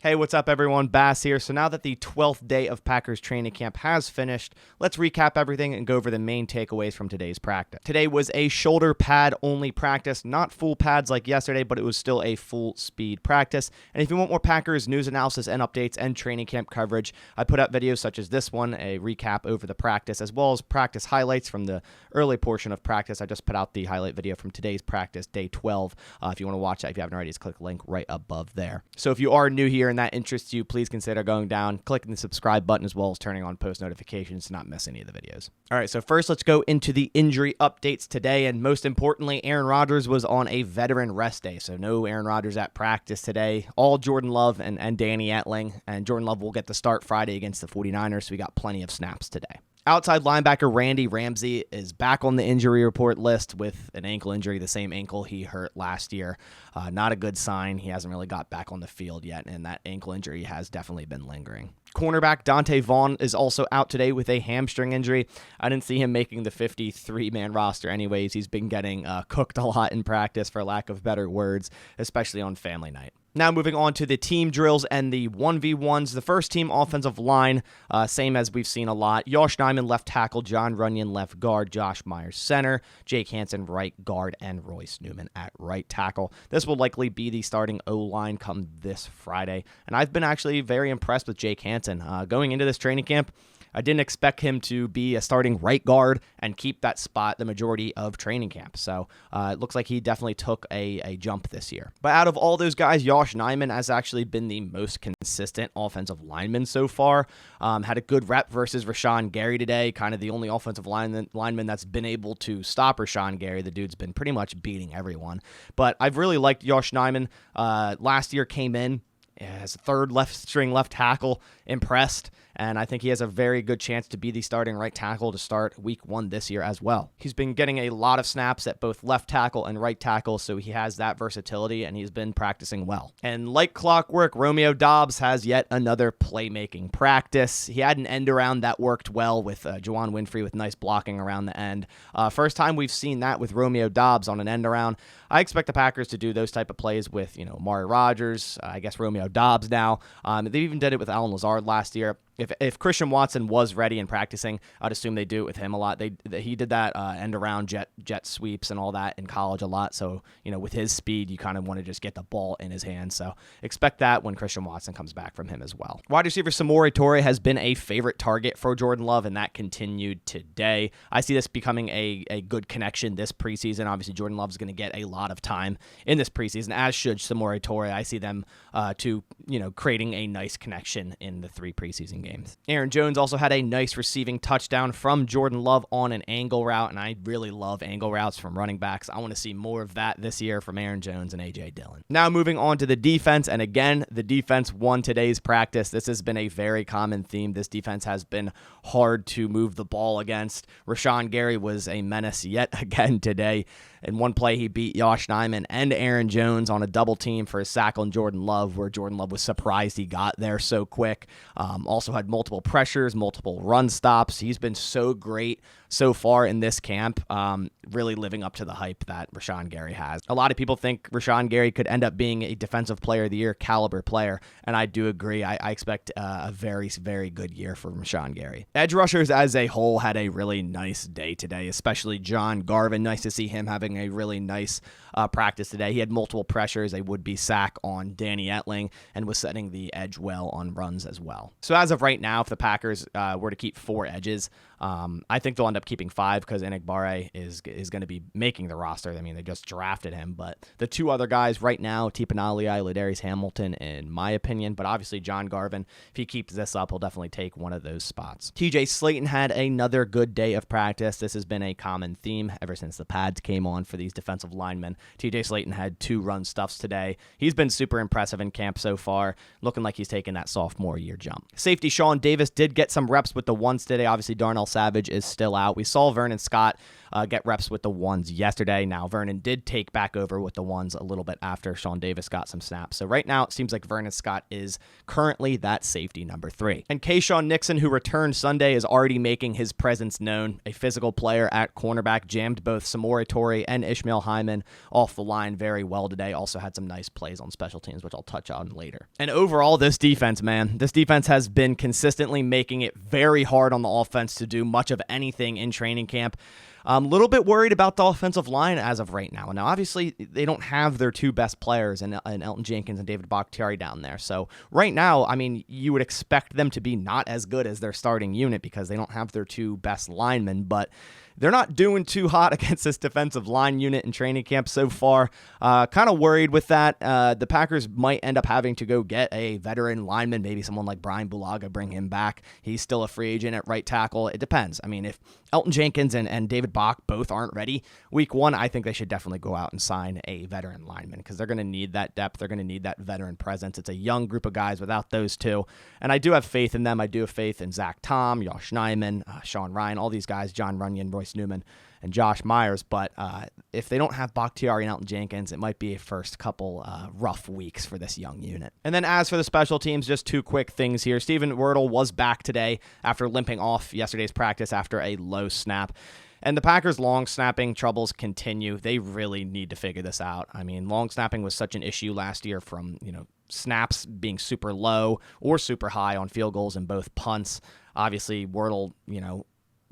Hey, what's up, everyone? Bass here. So now that the 12th day of Packers training camp has finished, let's recap everything and go over the main takeaways from today's practice. Today was a shoulder pad only practice, not full pads like yesterday, but it was still a full speed practice. And if you want more Packers news analysis and updates and training camp coverage, I put out videos such as this one, a recap over the practice, as well as practice highlights from the early portion of practice. I just put out the highlight video from today's practice, day 12. If you want to watch that, if you haven't already, just click the link right above there. So if you are new here and that interests you, please consider going down, clicking the subscribe button, as well as turning on post notifications to not miss any of the videos. All right, so first let's go into the injury updates today, and most importantly, Aaron Rodgers was on a veteran rest day, so no Aaron Rodgers at practice today. All Jordan Love and Danny Etling, and Jordan Love will get the start Friday against the 49ers, so we got plenty of snaps today. Outside linebacker Randy Ramsey is back on the injury report list with an ankle injury, the same ankle he hurt last year. Not a good sign. He hasn't really got back on the field yet, and that ankle injury has definitely been lingering. Cornerback Dante Vaughn is also out today with a hamstring injury. I didn't see him making the 53-man roster anyways. He's been getting cooked a lot in practice, for lack of better words, especially on family night. Now moving on to the team drills and the 1v1s. The first team offensive line, same as we've seen a lot. Josh Nijman, left tackle. John Runyon, left guard. Josh Myers, center. Jake Hansen, right guard. And Royce Newman at right tackle. This will likely be the starting O-line come this Friday. And I've been actually very impressed with Jake Hansen. Going into this training camp, I didn't expect him to be a starting right guard and keep that spot the majority of training camp. So it looks like he definitely took a jump this year. But out of all those guys, Josh Nijman has actually been the most consistent offensive lineman so far. Had a good rep versus Rashawn Gary today, kind of the only offensive lineman that's been able to stop Rashawn Gary. The dude's been pretty much beating everyone. But I've really liked Josh Nijman. Last year came in as a third string left tackle, impressed, and I think he has a very good chance to be the starting right tackle to start week 1 this year as well. He's been getting a lot of snaps at both left tackle and right tackle, so he has that versatility, and he's been practicing well. And like clockwork, Romeo Dobbs has yet another playmaking practice. He had an end around that worked well with Juwan Winfrey with nice blocking around the end. First time we've seen that with Romeo Dobbs on an end around. I expect the Packers to do those type of plays with, Amari Rodgers, I guess Romeo Dobbs now. They even did it with Allen Lazard last year. If Christian Watson was ready and practicing, I'd assume they do it with him a lot. He did that end around jet sweeps and all that in college a lot. So, with his speed, you kind of want to just get the ball in his hands. So expect that when Christian Watson comes back from him as well. Wide receiver Samori Toure has been a favorite target for Jordan Love, and that continued today. I see this becoming a good connection this preseason. Obviously, Jordan Love is going to get a lot of time in this preseason, as should Samori Toure. I see them creating a nice connection in the 3 preseason games. Aaron Jones also had a nice receiving touchdown from Jordan Love on an angle route, and I really love angle routes from running backs. I want to see more of that this year from Aaron Jones and A.J. Dillon. Now moving on to the defense, and again, the defense won today's practice. This has been a very common theme. This defense has been hard to move the ball against. Rashawn Gary was a menace yet again today. In one play, he beat Josh Nijman and Aaron Jones on a double team for a sack on Jordan Love, where Jordan Love was surprised he got there so quick. Also had multiple pressures, multiple run stops. He's been so great so far in this camp, really living up to the hype that Rashawn Gary has. A lot of people think Rashawn Gary could end up being a Defensive Player of the Year caliber player, and I do agree. I expect a very, very good year for Rashawn Gary. Edge rushers as a whole had a really nice day today, especially John Garvin. Nice to see him having a really nice practice today. He had multiple pressures, a would-be sack on Danny Etling, and was setting the edge well on runs as well. So as of right now, if the Packers were to keep 4 edges, I think they'll end up keeping 5 because Enigbare is going to be making the roster. I mean, they just drafted him, but the 2 other guys right now, Tipanaliai, Ladarius Hamilton, in my opinion, but obviously John Garvin, if he keeps this up, he'll definitely take one of those spots. TJ Slayton had another good day of practice. This has been a common theme ever since the pads came on for these defensive linemen. TJ Slayton had 2 run stuffs today. He's been super impressive in camp so far, looking like he's taking that sophomore year jump. Safety Sean Davis did get some reps with the ones today. Obviously, Darnell Savage is still out. We saw Vernon Scott get reps with the ones yesterday. Now, Vernon did take back over with the ones a little bit after Sean Davis got some snaps. So right now, it seems like Vernon Scott is currently that safety number 3. And Keishawn Nixon, who returned Sunday, is already making his presence known. A physical player at cornerback, jammed both Samori Torrey and Ishmael Hyman off the line very well today. Also had some nice plays on special teams, which I'll touch on later. And overall, this defense, man, this defense has been consistently making it very hard on the offense to do much of anything in training camp. I'm a little bit worried about the offensive line as of right now. Now, obviously, they don't have their 2 best players in Elton Jenkins and David Bakhtiari down there. So right now, I mean, you would expect them to be not as good as their starting unit because they don't have their 2 best linemen, but they're not doing too hot against this defensive line unit in training camp so far. Kind of worried with that. The Packers might end up having to go get a veteran lineman, maybe someone like Brian Bulaga, bring him back. He's still a free agent at right tackle. It depends. I mean, if Elton Jenkins and David Bach both aren't ready week 1, I think they should definitely go out and sign a veteran lineman because they're going to need that depth. They're going to need that veteran presence. It's a young group of guys without those 2. And I do have faith in them. I do have faith in Zach Tom, Josh Nyman, Sean Ryan, all these guys, John Runyon, Royce Newman, and Josh Myers. But if they don't have Bakhtiari and Elton Jenkins, it might be a first couple rough weeks for this young unit. And then as for the special teams, just 2 quick things here. Steven Wirtle was back today after limping off yesterday's practice after a low snap. And the Packers' long snapping troubles continue. They really need to figure this out. I mean, long snapping was such an issue last year from, snaps being super low or super high on field goals and both punts. Obviously, Wirtle,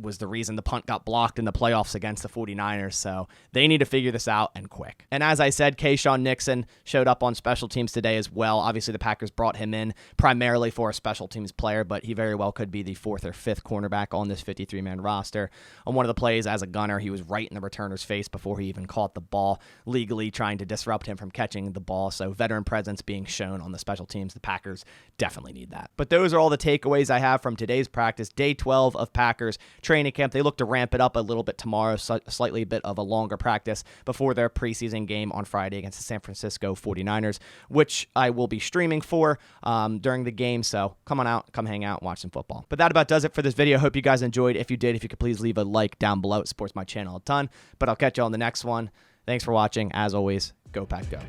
was the reason the punt got blocked in the playoffs against the 49ers, so they need to figure this out and quick. And as I said, Keishawn Nixon showed up on special teams today as well. Obviously, the Packers brought him in primarily for a special teams player, but he very well could be the 4th or 5th cornerback on this 53-man roster. On one of the plays as a gunner, he was right in the returner's face before he even caught the ball, legally trying to disrupt him from catching the ball, so veteran presence being shown on the special teams. The Packers definitely need that. But those are all the takeaways I have from today's practice, day 12 of Packers training camp. They look to ramp it up a little bit tomorrow, slightly a bit of a longer practice before their preseason game on Friday against the San Francisco 49ers, which I will be streaming for during the game. So come on out, come hang out, and watch some football. But that about does it for this video. Hope you guys enjoyed. If you did, if you could please leave a like down below. It supports my channel a ton. But I'll catch you on the next one. Thanks for watching. As always, go Pack Go.